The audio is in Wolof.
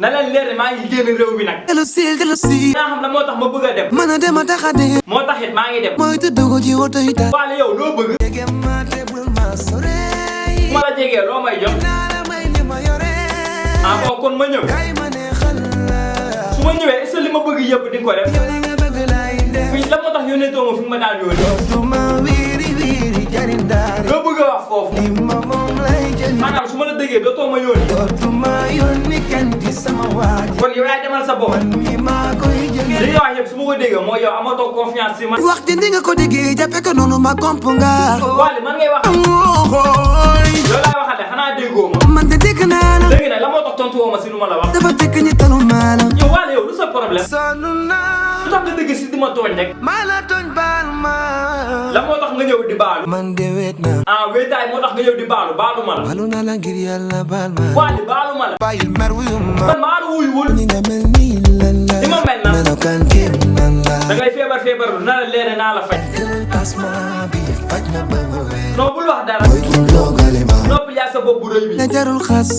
na leen leer maa ngi génn réew mi nag. naa xam la moo tax ma bëgg a dem. moo tax it maa ngi dem. Wally yow loo bëgg. ma la jegee loo may jox. ah bon kon ma ñëw. su ma ñëwee est-ce que li ma bëgg yëpp di nga ko def. fii la moo tax yónnee too ma fi ma daan yónnee. loo bëgg a wax foofu. maanaam su ma la déggee dootoo ma yónni. kon yow yaay demal sa bopp. li nga wax yëpp su ma ko déggee mooy yow amatoo confiance si man. wax ji ni nga ko déggee jàppe ko noonu ma komp nga. Wally man ngay wax. yow laay waxate xanaa déggoo ma. man de dégg naa la. léegi nag la moo tax tontu woo ma si lu ma la wax. dafa fekk ñi tanu maana. yow Wally yow lu sa problème. sonn naa. lu tax nga dégg si di ma tooñ rek. maa la tooñ baal ma. la moo tax nga ñëw di baalu. man de weet naa. ah wéetaay moo tax nga ñëw di baalu baalu ma la. baalu naa la ngir yàlla baal ma. Wally baalu ma la. bàyyil mer wuyu ma. man maalu wuyuwul. ni nga mel nii lan la. ni ma mel na. melokaan kéem nan la. da ngay feebar lu na la leere naa la faj. asma bi faj na ba ma wér. non bul wax dara. mooy tuum loogale ma. noppi yaa sa bopp bu rëy bi. na jarul xas.